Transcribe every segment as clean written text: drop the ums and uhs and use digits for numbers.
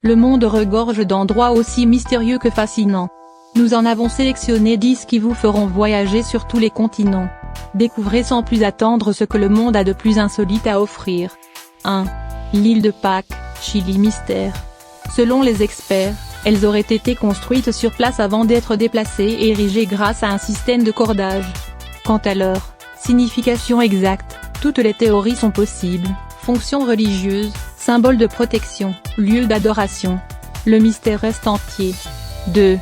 Le monde regorge d'endroits aussi mystérieux que fascinants. Nous en avons sélectionné 10 qui vous feront voyager sur tous les continents. Découvrez sans plus attendre ce que le monde a de plus insolite à offrir. 1. L'île de Pâques, Chili mystère. Selon les experts, elles auraient été construites sur place avant d'être déplacées et érigées grâce à un système de cordage. Quant à leur signification exacte, toutes les théories sont possibles. Fonction religieuse, symbole de protection, lieu d'adoration. Le mystère reste entier. 2.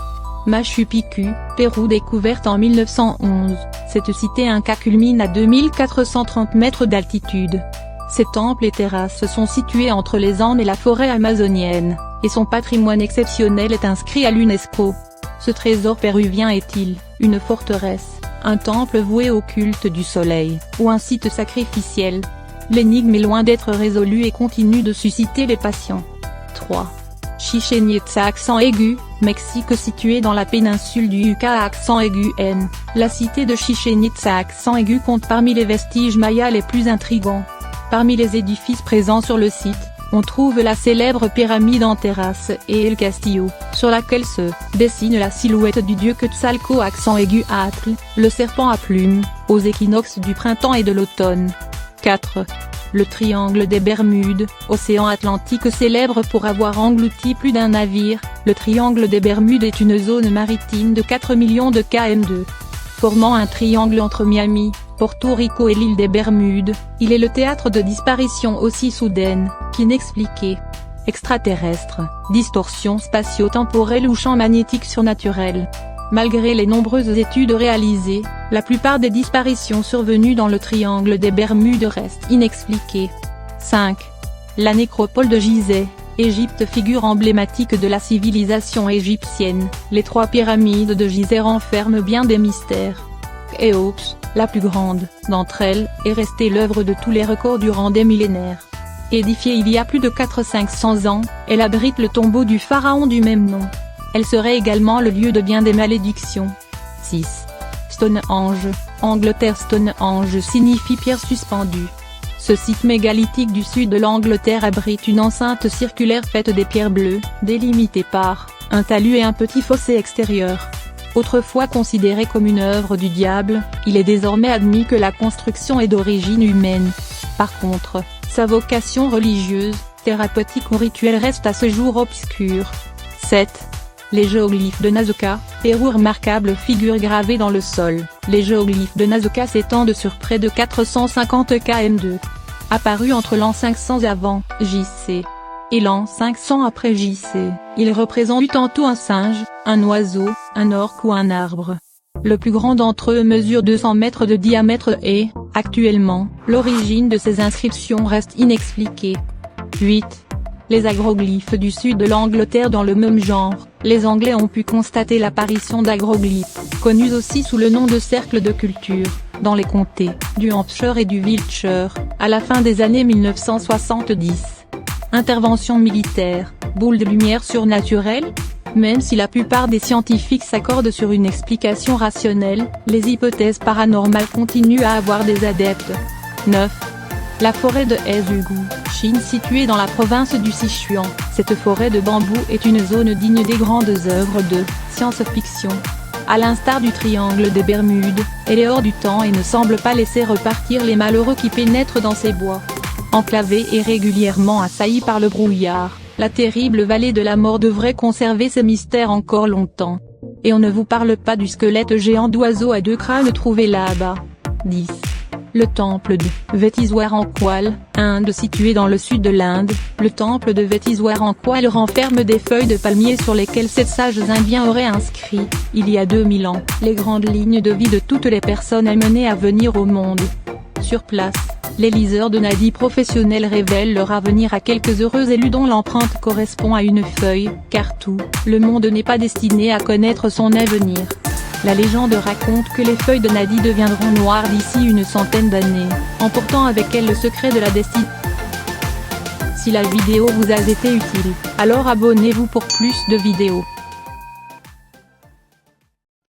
Machu Picchu, Pérou découverte en 1911, cette cité inca culmine à 2430 mètres d'altitude. Ses temples et terrasses sont situés entre les Andes et la forêt amazonienne, et son patrimoine exceptionnel est inscrit à l'UNESCO. Ce trésor péruvien est-il une forteresse, un temple voué au culte du soleil, ou un site sacrificiel? L'énigme est loin d'être résolue et continue de susciter les patients. 3. Chichén Itzá accent aigu, Mexique située dans la péninsule du Yucatan accent aigu N. La cité de Chichén Itzá accent aigu compte parmi les vestiges mayas les plus intrigants. Parmi les édifices présents sur le site, on trouve la célèbre pyramide en terrasse et El Castillo, sur laquelle se dessine la silhouette du dieu Quetzalco accent aigu Atl, le serpent à plumes, aux équinoxes du printemps et de l'automne. 4. Le triangle des Bermudes, océan Atlantique célèbre pour avoir englouti plus d'un navire, le triangle des Bermudes est une zone maritime de 4 millions de km². Formant un triangle entre Miami, Porto Rico et l'île des Bermudes, il est le théâtre de disparitions aussi soudaines, qu'inexpliquées. Extraterrestres, distorsions spatio-temporelles ou champs magnétiques surnaturels. Malgré les nombreuses études réalisées, la plupart des disparitions survenues dans le triangle des Bermudes restent inexpliquées. 5. La nécropole de Gizeh, Égypte figure emblématique de la civilisation égyptienne, les 3 pyramides de Gizeh renferment bien des mystères. Khéops, la plus grande d'entre elles, est restée l'œuvre de tous les records durant des millénaires. Édifiée il y a plus de 400-500 ans, elle abrite le tombeau du pharaon du même nom. Elle serait également le lieu de bien des malédictions. 6. Stonehenge, Angleterre. Stonehenge signifie pierre suspendue. Ce site mégalithique du sud de l'Angleterre abrite une enceinte circulaire faite des pierres bleues, délimitée par un talus et un petit fossé extérieur. Autrefois considéré comme une œuvre du diable, il est désormais admis que la construction est d'origine humaine. Par contre, sa vocation religieuse, thérapeutique ou rituelle reste à ce jour obscure. 7. Les géoglyphes de Nazca, Pérou. Remarquable figure gravée dans le sol, les géoglyphes de Nazca s'étendent sur près de 450 km². Apparus entre l'an 500 avant JC et l'an 500 après JC, ils représentent tantôt un singe, un oiseau, un orque ou un arbre. Le plus grand d'entre eux mesure 200 mètres de diamètre et, actuellement, l'origine de ces inscriptions reste inexpliquée. 8. Les agroglyphes du sud de l'Angleterre. Dans le même genre, les Anglais ont pu constater l'apparition d'agroglyphes, connus aussi sous le nom de cercles de culture, dans les comtés du Hampshire et du Wiltshire, à la fin des années 1970. Intervention militaire, boule de lumière surnaturelle? Même si la plupart des scientifiques s'accordent sur une explication rationnelle, les hypothèses paranormales continuent à avoir des adeptes. 9. La forêt de Hezugu, Chine. Située dans la province du Sichuan, cette forêt de bambou est une zone digne des grandes œuvres de science-fiction. À l'instar du triangle des Bermudes, elle est hors du temps et ne semble pas laisser repartir les malheureux qui pénètrent dans ces bois. Enclavée et régulièrement assaillie par le brouillard, la terrible vallée de la mort devrait conserver ses mystères encore longtemps. Et on ne vous parle pas du squelette géant d'oiseau à 2 crânes trouvé là-bas. 10. Le temple de Vetiswarankwal, Inde. Situé dans le sud de l'Inde, le temple de Vetiswarankwal renferme des feuilles de palmier sur lesquelles 7 sages indiens auraient inscrit, il y a 2000 ans, les grandes lignes de vie de toutes les personnes amenées à venir au monde. Sur place, les liseurs de nadis professionnels révèlent leur avenir à quelques heureux élus dont l'empreinte correspond à une feuille, car tout le monde n'est pas destiné à connaître son avenir. La légende raconte que les feuilles de Nadi deviendront noires d'ici une centaine d'années, emportant avec elles le secret de la destinée. Si la vidéo vous a été utile, alors abonnez-vous pour plus de vidéos.